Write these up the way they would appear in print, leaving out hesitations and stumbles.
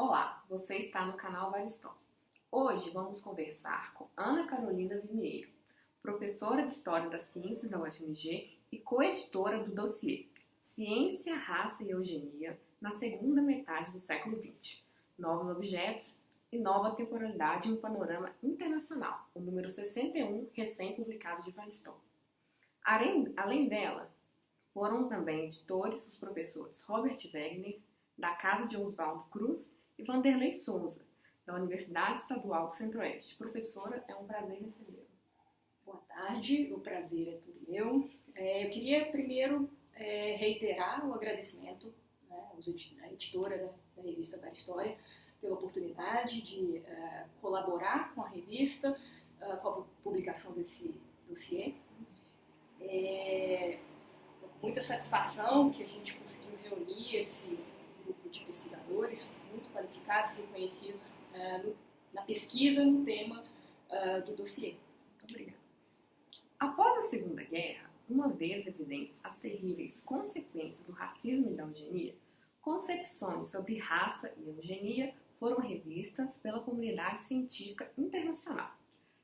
Olá, você está no canal Varistol. Hoje vamos conversar com Ana Carolina Vimieiro, professora de História das Ciências da UFMG e coeditora do dossiê Ciência, Raça e Eugenia na segunda metade do século XX, Novos Objetos e Nova Temporalidade em um Panorama Internacional, o número 61, recém-publicado de Varistol. Além dela, foram também editores os professores Robert Wegner, da Casa de Oswaldo Cruz, e Vanderlei Souza, da Universidade Estadual do Centro-Oeste. Professora, é um prazer recebê-la. Boa tarde, o prazer é todo meu. Eu queria primeiro reiterar o agradecimento à editora da revista da História pela oportunidade de colaborar com a revista, com a publicação desse dossiê. Com muita satisfação que a gente conseguiu reunir esse grupo de pesquisadores muito qualificados, reconhecidos na pesquisa no tema do dossiê. Muito obrigada. Após a Segunda Guerra, uma vez evidentes as terríveis consequências do racismo e da eugenia, concepções sobre raça e eugenia foram revistas pela comunidade científica internacional.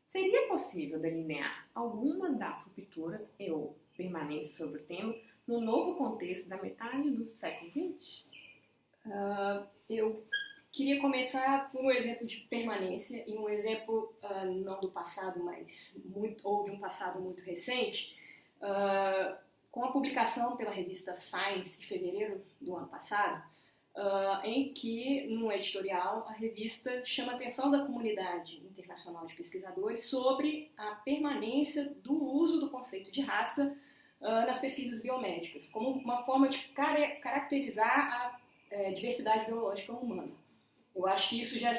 Seria possível delinear algumas das rupturas ou permanências sobre o tema no novo contexto da metade do século XX? Eu queria começar por um exemplo de permanência e um exemplo não do passado, mas ou de um passado muito recente, com a publicação pela revista Science em fevereiro do ano passado, em que, no editorial, a revista chama a atenção da comunidade internacional de pesquisadores sobre a permanência do uso do conceito de raça nas pesquisas biomédicas, como uma forma de caracterizar a diversidade biológica humana. Eu acho que isso já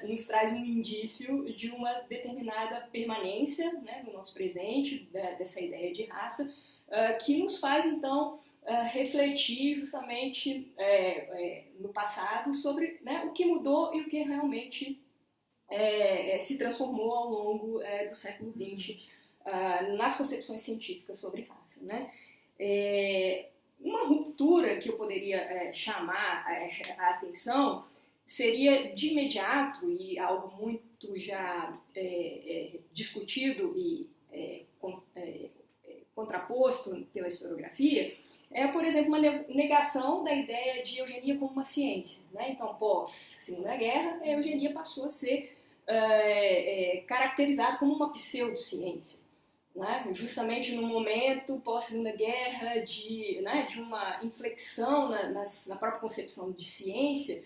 nos traz um indício de uma determinada permanência, né, no nosso presente, dessa ideia de raça, que nos faz, então, refletir justamente no passado sobre, né, o que mudou e o que realmente se transformou ao longo do século XX nas concepções científicas sobre raça, né? Uma ruptura que eu poderia chamar a atenção seria de imediato, e algo muito já discutido e contraposto pela historiografia, por exemplo, uma negação da ideia de eugenia como uma ciência, né? Então, pós-Segunda Guerra, a eugenia passou a ser caracterizada como uma pseudociência, né? Justamente no momento pós-Segunda Guerra de uma inflexão na própria concepção de ciência,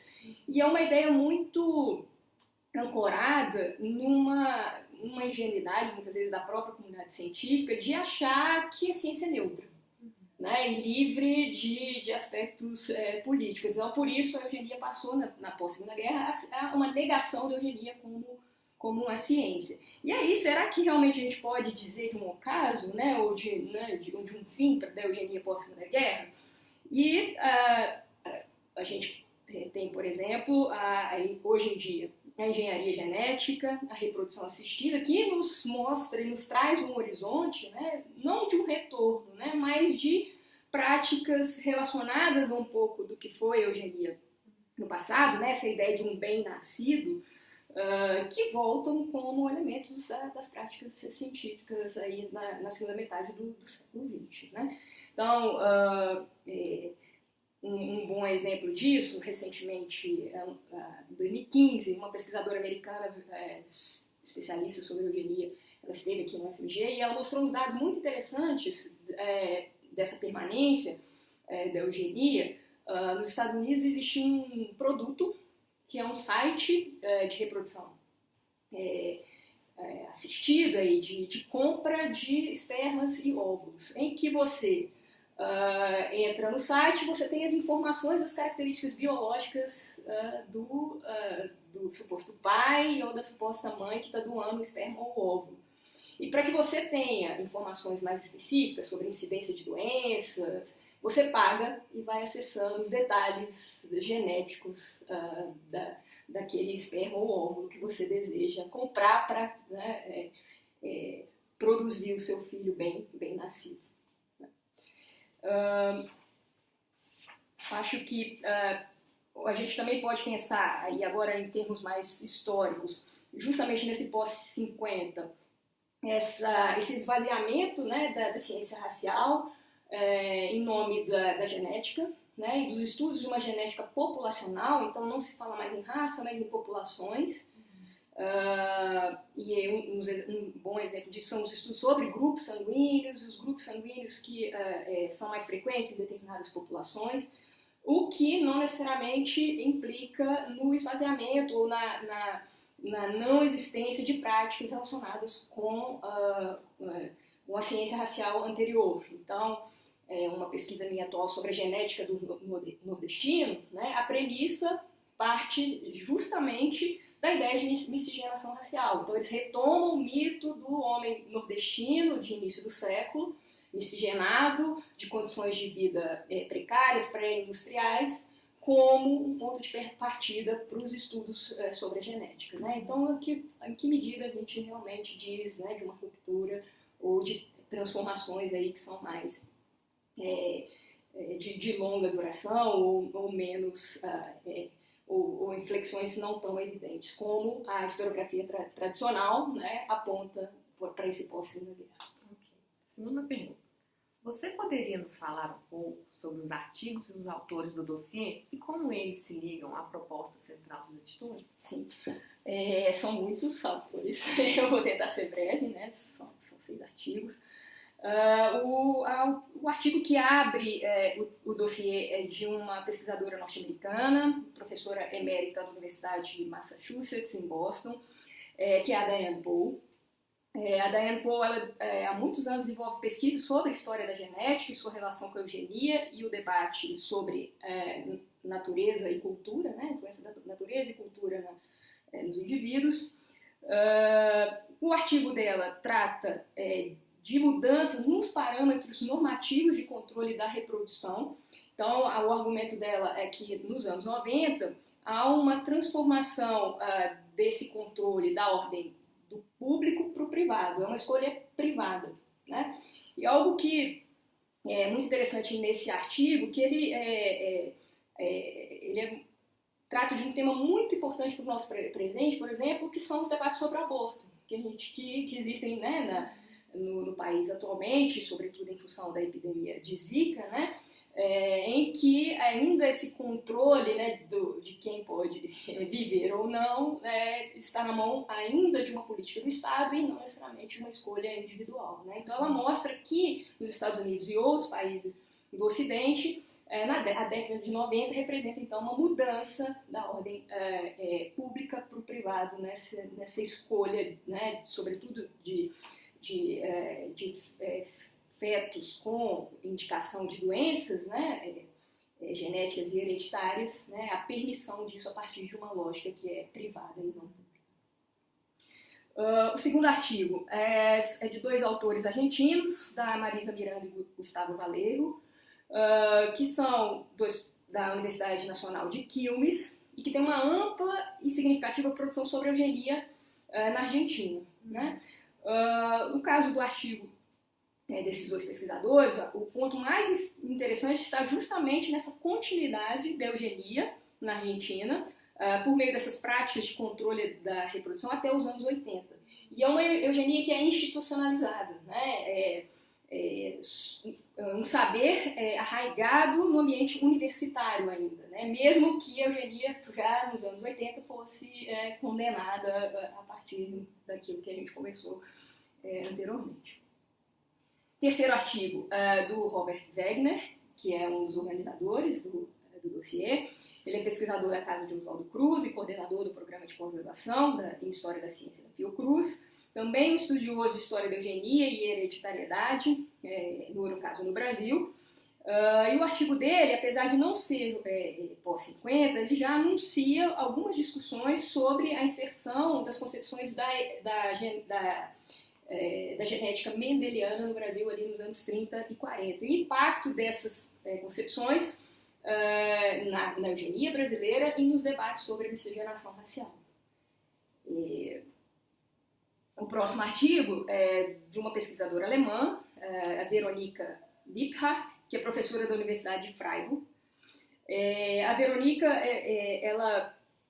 e é uma ideia muito ancorada numa ingenuidade, muitas vezes, da própria comunidade científica, de achar que a ciência é neutra, né, e livre de aspectos políticos. Então, por isso, a eugenia passou, na pós-Segunda Guerra, a uma negação da eugenia como uma ciência. E aí, será que realmente a gente pode dizer de um ocaso, né, ou de um fim da eugenia pós-Segunda Guerra? E a gente tem, por exemplo, hoje em dia, a engenharia genética, a reprodução assistida, que nos mostra e nos traz um horizonte, né, não de um retorno, né, mas de práticas relacionadas a um pouco do que foi a eugenia no passado, né, essa ideia de um bem nascido, que voltam como elementos das práticas científicas aí na segunda metade do século XX, né? Então, um bom exemplo disso, recentemente, em 2015, uma pesquisadora americana, especialista sobre eugenia, ela esteve aqui no UFMG e ela mostrou uns dados muito interessantes dessa permanência da eugenia. Nos Estados Unidos existe um produto que é um site de reprodução assistida e de compra de espermas e óvulos, em que você entra no site, você tem as informações das características biológicas do suposto pai ou da suposta mãe que está doando o esperma ou o óvulo. E para que você tenha informações mais específicas sobre a incidência de doenças, você paga e vai acessando os detalhes genéticos daquele esperma ou óvulo que você deseja comprar para produzir o seu filho bem nascido. Acho que a gente também pode pensar, aí agora em termos mais históricos, justamente nesse pós-50, esse esvaziamento, né, da ciência racial em nome da genética, né, e dos estudos de uma genética populacional. Então não se fala mais em raça, mas em populações. E um bom exemplo disso são os estudos sobre grupos sanguíneos, os grupos sanguíneos que são mais frequentes em determinadas populações, o que não necessariamente implica no esvaziamento ou na não existência de práticas relacionadas com a ciência racial anterior. Então, uma pesquisa minha atual sobre a genética do nordestino, né, a premissa parte justamente da ideia de miscigenação racial. Então, eles retomam o mito do homem nordestino de início do século, miscigenado, de condições de vida precárias, pré-industriais, como um ponto de partida para os estudos sobre a genética. Né? Então, em que medida a gente realmente diz, né, de uma ruptura ou de transformações aí que são mais de longa duração ou menos, ou inflexões não tão evidentes, como a historiografia tradicional, né, aponta para esse pós-segunda guerra. Okay. Segunda pergunta. Você poderia nos falar um pouco sobre os artigos e os autores do dossiê e como eles se ligam à proposta central dos editores? Sim, são muitos autores. Eu vou tentar ser breve, né? São 6 artigos. O artigo que abre o dossiê é de uma pesquisadora norte-americana, professora emérita da Universidade de Massachusetts, em Boston, que é a Diane Pohl. A Diane Pohl, há muitos anos, desenvolve pesquisas sobre a história da genética e sua relação com a eugenia e o debate sobre natureza e cultura, né? A influência da natureza e cultura nos indivíduos. O artigo dela trata de mudanças nos parâmetros normativos de controle da reprodução. Então, o argumento dela é que nos anos 90 há uma transformação desse controle da ordem do público para o privado, é uma escolha privada, né? E algo que é muito interessante nesse artigo, que ele trata de um tema muito importante para o nosso presente, por exemplo, que são os debates sobre aborto, que existem, né, no país atualmente, sobretudo em função da epidemia de Zika, né? Em que ainda esse controle, né, de quem pode viver ou não está na mão ainda de uma política do Estado e não necessariamente uma escolha individual. Né? Então ela mostra que nos Estados Unidos e outros países do Ocidente, a década de 90 representa então uma mudança da ordem pública para o privado nessa escolha, né, sobretudo de fetos com indicação de doenças, né, genéticas e hereditárias, né, a permissão disso a partir de uma lógica que é privada e não pública. O segundo artigo é de 2 autores argentinos, da Marisa Miranda e Gustavo Valero, que são 2 da Universidade Nacional de Quilmes e que tem uma ampla e significativa produção sobre eugenia na Argentina. Né? No caso do artigo desses 2 pesquisadores, o ponto mais interessante está justamente nessa continuidade da eugenia na Argentina, por meio dessas práticas de controle da reprodução até os anos 80. E é uma eugenia que é institucionalizada, né? Um saber arraigado no ambiente universitário ainda, né? Mesmo que a eugenia já nos anos 80 fosse condenada a partir daquilo que a gente conversou anteriormente. Terceiro artigo do Robert Wegner, que é um dos organizadores do dossiê. Ele é pesquisador da Casa de Oswaldo Cruz e coordenador do programa de pós-graduação em História da Ciência da Fiocruz. Também estudioso de História da Eugenia e Hereditariedade, no caso no Brasil. E o artigo dele, apesar de não ser pós-50, ele já anuncia algumas discussões sobre a inserção das concepções da genética mendeliana no Brasil ali nos anos 30 e 40. E o impacto dessas concepções na eugenia brasileira e nos debates sobre a miscigenação racial. O próximo artigo é de uma pesquisadora alemã, a Veronika Liebhardt, que é professora da Universidade de Freiburg. A Verônica,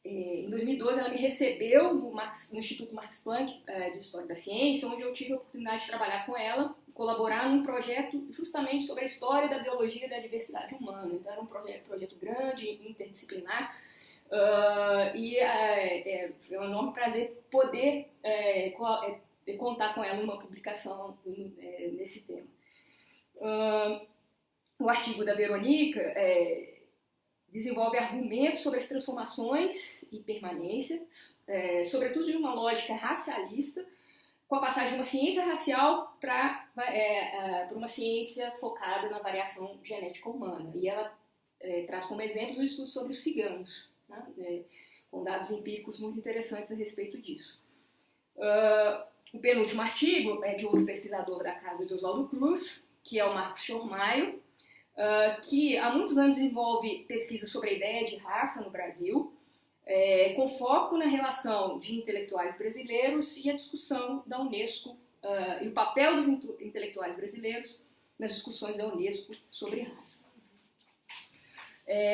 em 2012, ela me recebeu no Instituto Max Planck de História da Ciência, onde eu tive a oportunidade de trabalhar com ela, colaborar num projeto justamente sobre a história da biologia e da diversidade humana. Então, era um projeto grande, interdisciplinar, e é um enorme prazer poder contar com ela numa publicação nesse tema. O artigo da Verônica desenvolve argumentos sobre as transformações e permanência, sobretudo de uma lógica racialista, com a passagem de uma ciência racial para uma ciência focada na variação genética humana. E ela traz como exemplos o estudo sobre os ciganos, né, com dados empíricos muito interessantes a respeito disso. O penúltimo artigo é de outro pesquisador da casa de Oswaldo Cruz, que é o Marcos Schormaio, que há muitos anos desenvolve pesquisa sobre a ideia de raça no Brasil, com foco na relação de intelectuais brasileiros e a discussão da Unesco e o papel dos intelectuais brasileiros nas discussões da Unesco sobre raça.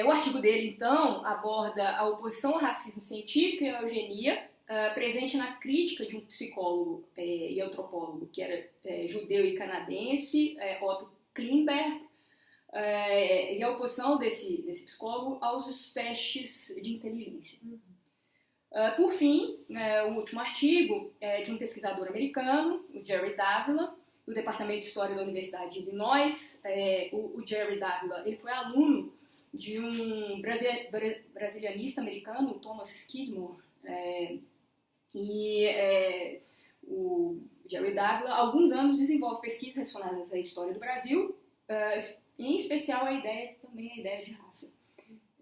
O artigo dele, então, aborda a oposição ao racismo científico e à eugenia, presente na crítica de um psicólogo e antropólogo que era judeu e canadense, Otto Klimberg, e a oposição desse psicólogo aos testes de inteligência. Por fim, o último artigo é de um pesquisador americano, o Jerry Davila, do Departamento de História da Universidade de Illinois. O Jerry Davila, ele foi aluno de um brasilianista americano, o Thomas Skidmore, o Jerry Davila, há alguns anos, desenvolve pesquisas relacionadas à história do Brasil, em especial também a ideia de raça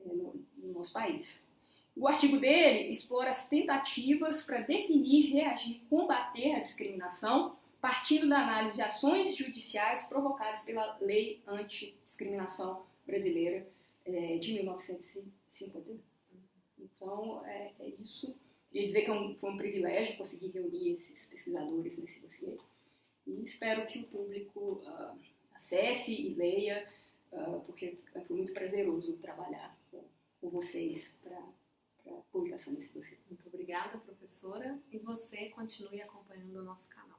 no nosso país. O artigo dele explora as tentativas para definir, reagir e combater a discriminação, partindo da análise de ações judiciais provocadas pela Lei Antidiscriminação Brasileira de 1951. Então, é isso. Queria dizer que foi um privilégio conseguir reunir esses pesquisadores nesse dossiê. E espero que o público acesse e leia, porque foi muito prazeroso trabalhar com vocês para a publicação desse dossiê. Muito obrigada, professora. E você continue acompanhando o nosso canal.